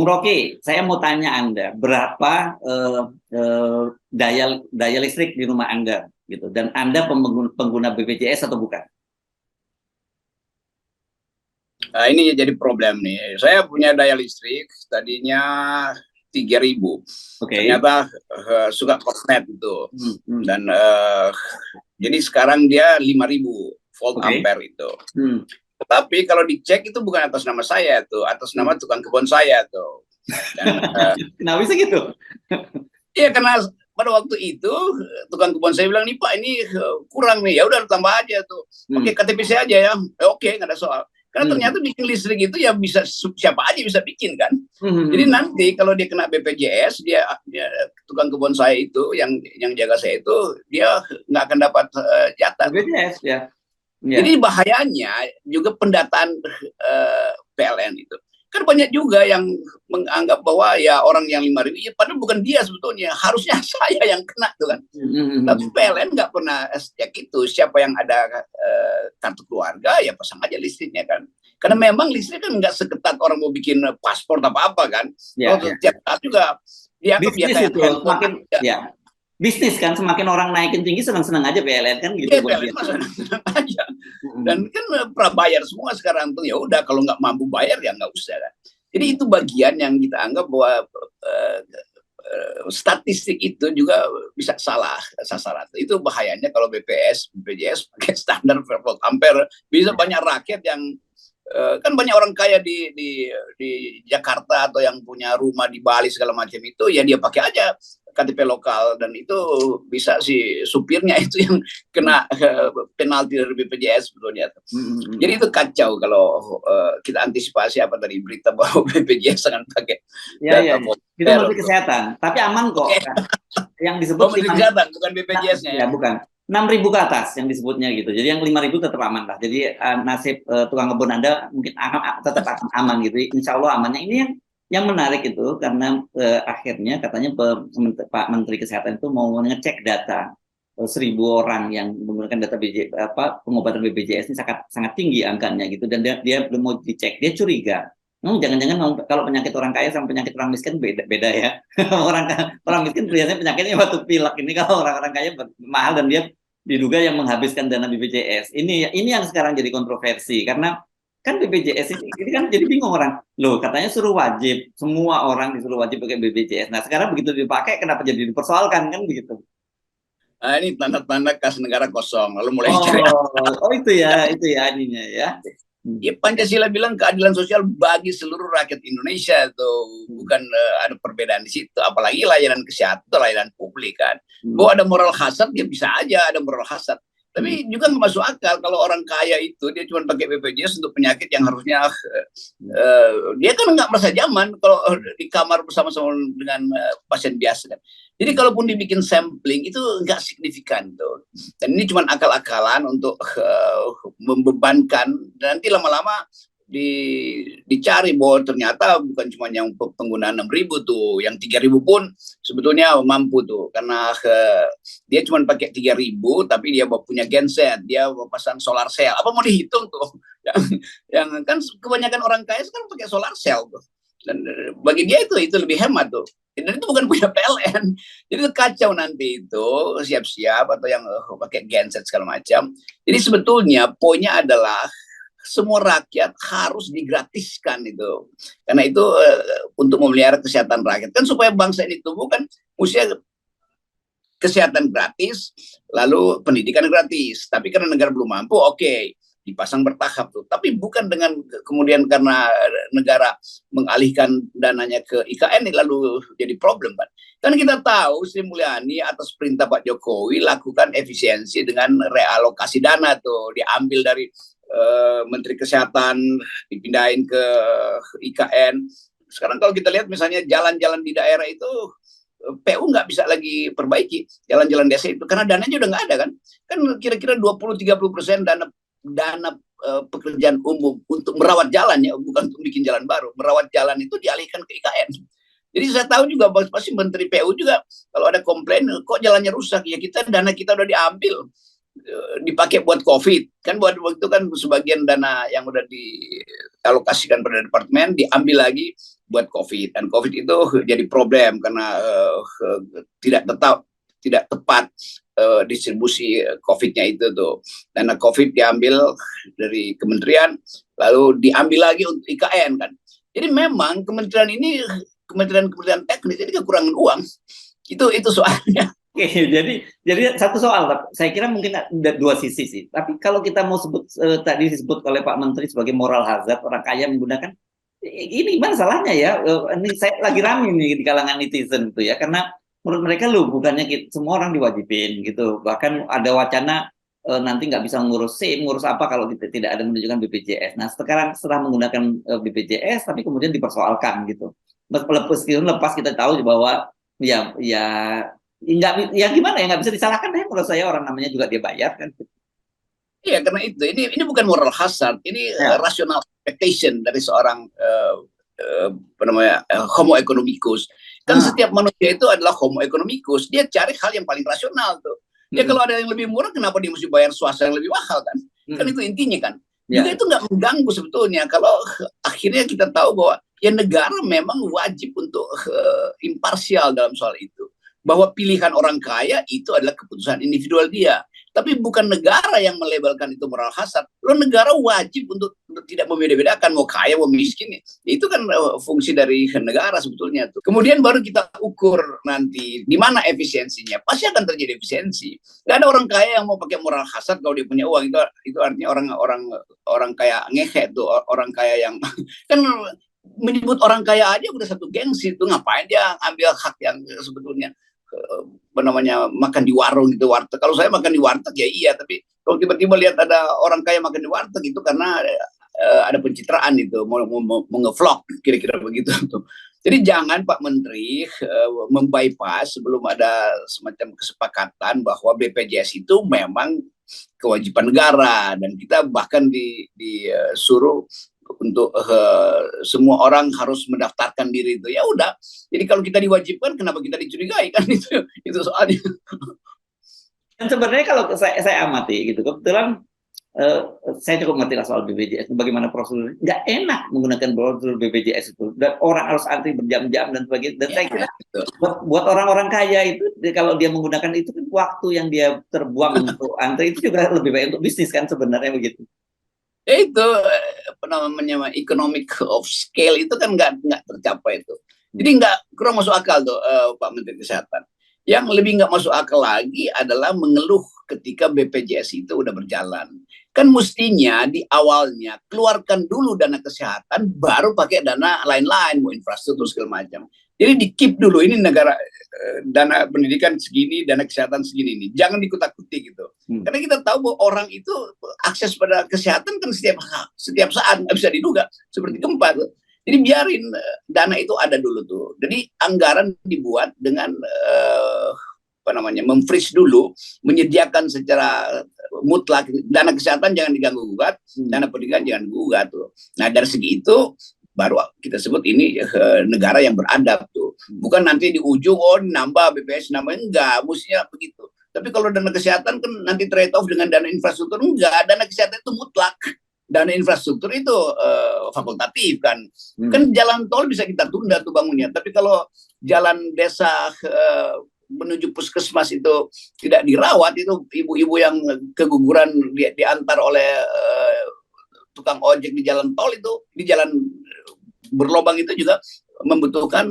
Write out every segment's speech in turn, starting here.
Bung Rocky, saya mau tanya Anda, berapa daya listrik di rumah Anda gitu, dan Anda pengguna BPJS atau bukan? Nah, ini jadi problem nih. Saya punya daya listrik tadinya 3.000. Ternyata suka korslet itu. Dan jadi sekarang dia 5.000 volt ampere itu. Tetapi kalau dicek itu bukan atas nama saya tuh, atas nama tukang kebun saya tuh. Dan kenapa bisa gitu? Iya, karena pada waktu itu tukang kebun saya bilang, nih Pak, ini kurang nih, ya udah tambah aja tuh. Oke, KTP saya aja ya. Oke, nggak ada soal. Karena ternyata bikin listrik itu ya bisa siapa aja bisa bikin kan. Jadi nanti kalau dia kena BPJS, dia tukang kebun saya itu yang jaga saya itu, dia nggak akan dapat jatah. BPJS ya. Jadi bahayanya juga pendataan PLN itu. Kan banyak juga yang menganggap bahwa ya orang yang 5.000, ya padahal bukan dia sebetulnya, harusnya saya yang kena tuh kan. Tapi PLN nggak pernah cek itu, siapa yang ada kartu keluarga ya pasang aja listriknya kan. Karena memang listrik kan nggak seketat orang mau bikin paspor apa kan. Kalau setiap saat juga dianggap dia kayak handphone. Bisnis kan, semakin orang naikin tinggi senang-senang aja PLN kan gitu. Iya, PLN mah senang-senang aja. Dan kan prabayar semua sekarang tuh, ya udah kalau nggak mampu bayar ya nggak usah kan. Jadi itu bagian yang kita anggap bahwa statistik itu juga bisa salah sasaran. Itu bahayanya kalau BPJS pakai standar volt ampere. Bisa banyak rakyat yang kan banyak orang kaya di Jakarta atau yang punya rumah di Bali segala macam itu, ya dia pakai aja KTP lokal, dan itu bisa si supirnya itu yang kena penalti dari BPJS sebetulnya. Jadi itu kacau kalau kita antisipasi apa dari berita bahwa BPJS akan pakai data Itu Menteri Kesehatan, tapi aman kok. Yang disebut Menteri Kesehatan bukan BPJS-nya ya, bukan. 6.000 ke atas yang disebutnya gitu. Jadi yang 5.000 tetap aman lah. Jadi nasib tukang kebun Anda mungkin tetap akan aman gitu. Insya Allah amannya. Ini yang menarik itu karena akhirnya katanya Pak Menteri Kesehatan itu mau ngecek data 1.000 orang yang menggunakan data pengobatan BPJS ini sangat tinggi angkanya gitu, dan dia belum mau dicek. Dia curiga, jangan-jangan kalau penyakit orang kaya sama penyakit orang miskin beda ya. orang miskin biasanya penyakitnya batuk pilek, ini kalau orang kaya mahal, dan dia diduga yang menghabiskan dana BPJS. Ini yang sekarang jadi kontroversi karena kan BPJS ini kan jadi bingung orang. Loh, katanya suruh wajib, semua orang disuruh wajib pakai BPJS. Nah, sekarang begitu dipakai kenapa jadi dipersoalkan kan begitu? Nah, ini tanda-tanda kas negara kosong. Lalu mulai cari. Itu ya ininya ya. Ya, Pancasila bilang keadilan sosial bagi seluruh rakyat Indonesia tuh, bukan ada perbedaan di situ. Apalagi layanan kesehatan atau layanan publik kan. Bahwa ada moral hazard, ya bisa aja ada moral hazard. Tapi juga nggak masuk akal kalau orang kaya itu dia cuma pakai BPJS untuk penyakit yang harusnya dia kan nggak merasa nyaman kalau di kamar bersama-sama dengan pasien biasa kan. Jadi kalaupun dibikin sampling itu nggak signifikan tuh. Dan ini cuma akal-akalan untuk membebankan, dan nanti lama-lama dicari bahwa ternyata bukan cuma yang pengguna 6.000 tuh, yang 3.000 pun sebetulnya mampu tuh, karena dia cuma pakai 3.000 tapi dia punya genset, dia pasang solar cell, apa mau dihitung tuh yang kan kebanyakan orang kaya sekarang pakai solar cell tuh, dan bagi dia itu lebih hemat tuh, dan itu bukan punya PLN. Jadi itu kacau nanti itu, siap-siap atau yang pakai genset segala macam. Jadi sebetulnya poinnya adalah semua rakyat harus digratiskan itu, karena itu untuk memelihara kesehatan rakyat kan, supaya bangsa ini tumbuh kan mesti kesehatan gratis, lalu pendidikan gratis. Tapi karena negara belum mampu, oke, dipasang bertahap tuh, tapi bukan dengan kemudian karena negara mengalihkan dananya ke IKN lalu jadi problem kan. Karena kita tahu Sri Mulyani atas perintah Pak Jokowi lakukan efisiensi dengan realokasi dana tuh, diambil dari Menteri Kesehatan dipindahin ke IKN. Sekarang kalau kita lihat misalnya jalan-jalan di daerah itu PU nggak bisa lagi perbaiki jalan-jalan desa itu karena dananya udah nggak ada kan. Kan kira-kira 20-30% dana pekerjaan umum untuk merawat jalan, ya bukan untuk bikin jalan baru. Merawat jalan itu dialihkan ke IKN. Jadi saya tahu juga pasti Menteri PU juga kalau ada komplain kok jalannya rusak, ya dana kita udah diambil dipakai buat COVID kan, buat waktu kan sebagian dana yang udah dialokasikan pada departemen diambil lagi buat COVID, dan COVID itu jadi problem karena tidak tepat distribusi COVID-nya itu tuh. Dana COVID diambil dari kementerian lalu diambil lagi untuk IKN kan. Jadi memang kementerian ini kementerian teknis ini kekurangan uang. Itu soalnya. Oke, jadi satu soal, saya kira mungkin ada dua sisi sih. Tapi kalau kita mau sebut tadi disebut oleh Pak Menteri sebagai moral hazard, orang kaya menggunakan ini gimana salahnya ya? Ini saya lagi rame nih di kalangan netizen itu ya, karena menurut mereka lu bukannya semua orang diwajibin gitu. Bahkan ada wacana nanti nggak bisa ngurus SIM, ngurus apa kalau tidak ada menunjukkan BPJS. Nah sekarang setelah menggunakan BPJS, tapi kemudian dipersoalkan gitu. Lepas kita tahu bahwa ya nggak, ya gimana ya, nggak bisa disalahkan deh menurut saya, orang namanya juga dia bayar kan. Iya, karena itu ini bukan moral hazard, ini rational expectation dari seorang apa namanya homo economicus. Kan setiap manusia itu adalah homo economicus, dia cari hal yang paling rasional tuh. Ya kalau ada yang lebih murah, kenapa dia mesti bayar swasta yang lebih mahal kan? Kan itu intinya kan. Juga itu nggak mengganggu sebetulnya kalau akhirnya kita tahu bahwa ya negara memang wajib untuk imparsial dalam soal itu. Bahwa pilihan orang kaya itu adalah keputusan individual dia. Tapi bukan negara yang melabelkan itu moral hazard. Lo negara wajib untuk tidak membeda-bedakan mau kaya mau miskin. Itu kan fungsi dari negara sebetulnya tuh. Kemudian baru kita ukur nanti di mana efisiensinya. Pasti akan terjadi efisiensi. Gak ada orang kaya yang mau pakai moral hazard kalau dia punya uang. Itu artinya orang kaya ngehe tuh, orang kaya yang kan menyebut orang kaya aja udah satu gengsi tuh, ngapain dia ambil hak yang sebetulnya apa namanya makan di warung gitu, warteg. Kalau saya makan di warteg ya iya, tapi kalau tiba-tiba lihat ada orang kaya makan di warteg itu karena ada pencitraan itu, mau nge-vlog kira-kira begitu tuh. Jadi jangan Pak Menteri membypass sebelum ada semacam kesepakatan bahwa BPJS itu memang kewajiban negara, dan kita bahkan disuruh untuk semua orang harus mendaftarkan diri itu. Ya udah, jadi kalau kita diwajibkan kenapa kita dicurigai kan, itu soalnya. Dan sebenarnya kalau saya amati gitu, kebetulan saya cukup ngerti lah soal BPJS, bagaimana prosedur. Nggak enak menggunakan prosedur BPJS itu, dan orang harus antri berjam-jam dan sebagainya. Dan saya kira buat orang-orang kaya itu, kalau dia menggunakan itu, waktu yang dia terbuang untuk antri itu juga lebih baik untuk bisnis kan sebenarnya begitu. Itu apa namanya economic of scale itu kan nggak tercapai itu. Jadi kurang masuk akal tuh Pak Menteri Kesehatan. Yang lebih nggak masuk akal lagi adalah mengeluh ketika BPJS itu udah berjalan. Kan mestinya di awalnya keluarkan dulu dana kesehatan, baru pakai dana lain-lain, mau infrastruktur segala macam. Jadi di keep dulu, ini negara dana pendidikan segini, dana kesehatan segini nih, jangan dikutak-kutik gitu. Karena kita tahu bahwa orang itu akses pada kesehatan kan setiap saat, nggak bisa diduga, seperti gempa tuh. Jadi biarin dana itu ada dulu tuh. Jadi anggaran dibuat dengan apa namanya memfreeze dulu, menyediakan secara mutlak dana kesehatan jangan diganggu gugat, dana pendidikan jangan gugat tuh. Nah dari segi itu baru kita sebut ini negara yang beradab tuh. Bukan nanti di ujung nambah BPS nambah, enggak, mestinya begitu. Tapi kalau dana kesehatan kan nanti trade off dengan dana infrastruktur, enggak, dana kesehatan itu mutlak. Dana infrastruktur itu fakultatif kan. Kan jalan tol bisa kita tunda tuh bangunnya, tapi kalau jalan desa menuju puskesmas itu tidak dirawat, itu ibu-ibu yang keguguran diantar oleh tukang ojek di jalan tol itu, di jalan berlobang itu juga membutuhkan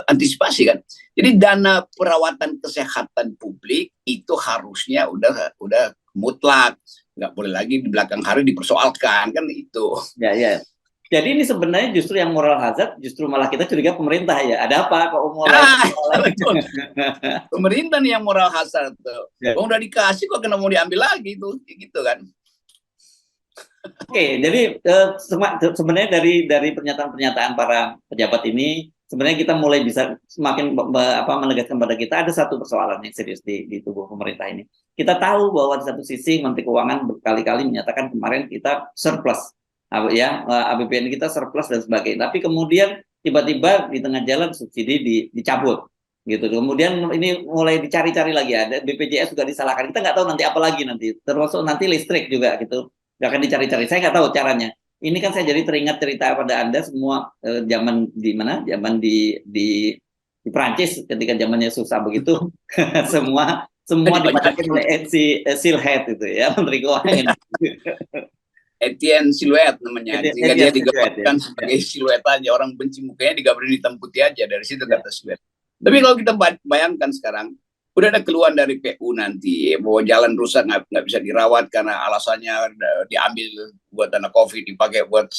antisipasi kan. Jadi dana perawatan kesehatan publik itu harusnya udah mutlak, nggak boleh lagi di belakang hari dipersoalkan kan itu. Ya. Jadi ini sebenarnya justru yang moral hazard, justru malah kita curiga pemerintah ya. Ada apa kok mulai? Pemerintah nih yang moral hazard tuh. Udah dikasih kok kenapa mau diambil lagi itu, gitu kan. Oke, jadi sebenarnya dari pernyataan-pernyataan para pejabat ini, sebenarnya kita mulai bisa semakin menegaskan pada kita ada satu persoalan yang serius di tubuh pemerintah ini. Kita tahu bahwa di satu sisi Menteri Keuangan berkali-kali menyatakan kemarin kita surplus, ya APBN kita surplus dan sebagainya. Tapi kemudian tiba-tiba di tengah jalan subsidi dicabut. gitu. Kemudian ini mulai dicari-cari lagi, ada BPJS juga disalahkan. Kita nggak tahu nanti apa lagi nanti, termasuk nanti listrik juga gitu, nggak akan dicari-cari. Saya nggak tahu caranya. Ini kan saya jadi teringat cerita pada Anda semua zaman di mana? Zaman di Prancis ketika zamannya susah begitu, semua dipakai oleh si Silhead itu ya, Menteri Keuangan. Etienne Siluet namanya, sehingga dia digambarkan ya. sebagai siluet aja, orang benci mukanya digambarin hitam putih aja, dari situ kata siluet. Tapi kalau kita bayangkan sekarang, udah ada keluhan dari PU nanti bahwa jalan rusak nggak bisa dirawat karena alasannya diambil buat dana COVID, dipakai buat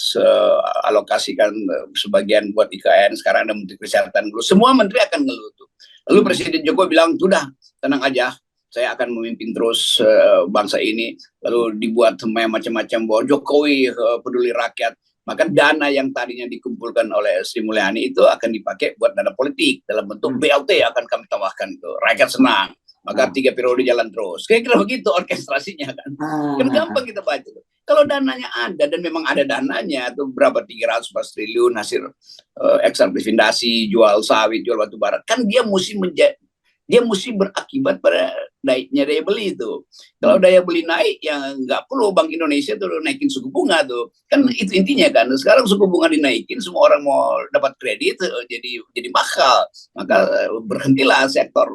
alokasikan sebagian buat IKN. Sekarang ada Menteri Kesehatan dulu, semua menteri akan ngeluh tuh. Lalu Presiden Jokowi bilang, sudah tenang aja, saya akan memimpin terus bangsa ini. Lalu dibuat macam-macam bahwa Jokowi peduli rakyat. Maka dana yang tadinya dikumpulkan oleh Sri Mulyani itu akan dipakai buat dana politik dalam bentuk BLT akan kami tambahkan itu. Rakyat senang. Maka 3 periode jalan terus. Kira-kira begitu orkestrasinya kan. Kan gampang kita baca. Kalau dananya ada dan memang ada dananya itu berapa 300 triliun hasil ekstraktivasi, jual sawit, jual batu bara. Kan dia mesti berakibat pada naiknya daya beli itu. Kalau daya beli naik, ya nggak perlu Bank Indonesia tuh naikin suku bunga tuh. Kan itu intinya kan. Sekarang suku bunga dinaikin, semua orang mau dapat kredit, jadi mahal. Maka berhentilah sektor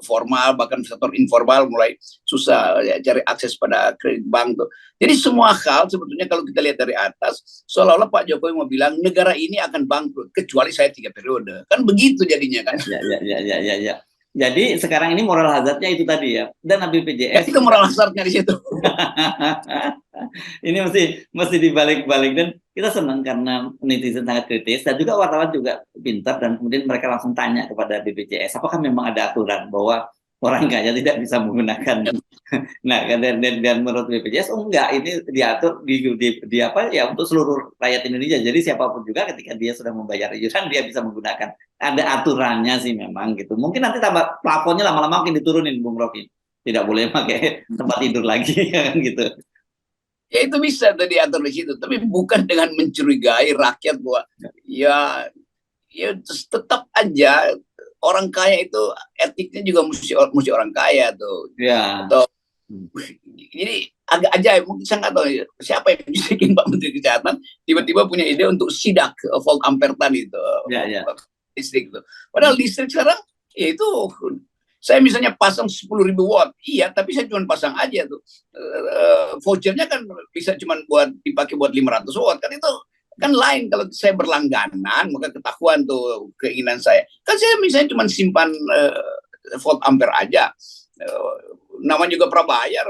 formal, bahkan sektor informal mulai susah ya, cari akses pada kredit bank tuh. Jadi semua hal sebetulnya kalau kita lihat dari atas, seolah-olah Pak Jokowi mau bilang negara ini akan bangkrut kecuali saya 3 periode. Kan begitu jadinya kan. Ya. Jadi sekarang ini moral hazardnya itu tadi ya. Dan BPJS itu moral hazardnya di situ. Ini mesti dibalik-balik, dan kita senang karena netizen sangat kritis dan juga wartawan juga pintar, dan kemudian mereka langsung tanya kepada BPJS apakah memang ada aturan bahwa orang kaya tidak bisa menggunakan. Nah, dan menurut BPJS enggak, ini diatur di apa ya, untuk seluruh rakyat Indonesia. Jadi siapapun juga ketika dia sudah membayar iuran dia bisa menggunakan. Ada aturannya sih memang gitu. Mungkin nanti tambah plafonnya lama-lama makin diturunin, Bung Rocky. Tidak boleh pakai tempat tidur lagi kan gitu. Ya itu bisa tadi diatur di situ, tapi bukan dengan mencurigai rakyat bahwa ya tetap aja orang kaya itu etiknya juga mesti orang kaya tuh. Ya. Atau jadi agak ajaib, mungkin saya nggak tahu siapa yang bikin Pak Menteri Kesehatan tiba-tiba punya ide untuk sidak volt ampere tadi itu. Ya. Listrik itu. Padahal listrik sekarang ya itu saya misalnya pasang 10.000 watt, iya, tapi saya cuma pasang aja tuh. Vouchernya kan bisa cuma dipakai buat 500 watt, kan itu kan lain. Kalau saya berlangganan, maka ketahuan tuh keinginan saya. Kan saya misalnya cuma simpan volt ampere aja. Namanya juga prabayar.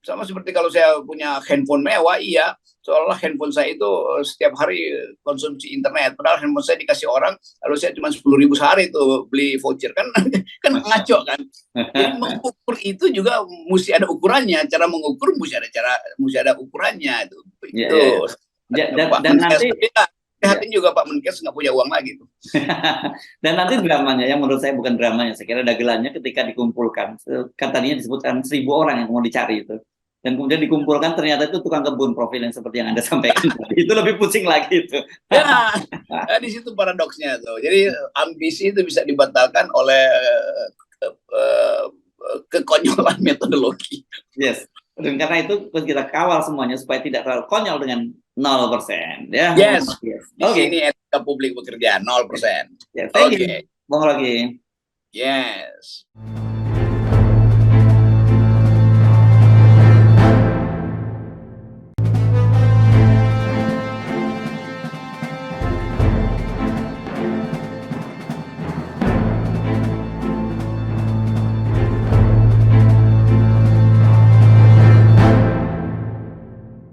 Sama seperti kalau saya punya handphone mewah, iya. Seolah handphone saya itu setiap hari konsumsi internet. Padahal handphone saya dikasih orang, lalu saya cuma 10.000 sehari itu beli voucher. Kan ngaco kan. Jadi mengukur itu juga mesti ada ukurannya. Cara mengukur mesti ada ukurannya itu. Dan nanti prihatin juga Pak Menkes nggak punya uang lagi tuh. Dan nanti dramanya, yang menurut saya bukan dramanya, saya kira dagelannya ketika dikumpulkan. Kan tadinya disebutkan 1.000 orang yang mau dicari itu. Dan kemudian dikumpulkan ternyata itu tukang kebun profil yang seperti yang Anda sampaikan. Itu lebih pusing lagi itu. Ya, di situ paradoksnya tuh. Jadi ambisi itu bisa dibatalkan oleh kekonyolan metodologi. Yes. Dan karena itu kita kawal semuanya supaya tidak terlalu konyol dengan 0%. Ya. Yes. Di sini etika publik bekerja 0%. Yes. Thank you. Bang Rocky. Yes.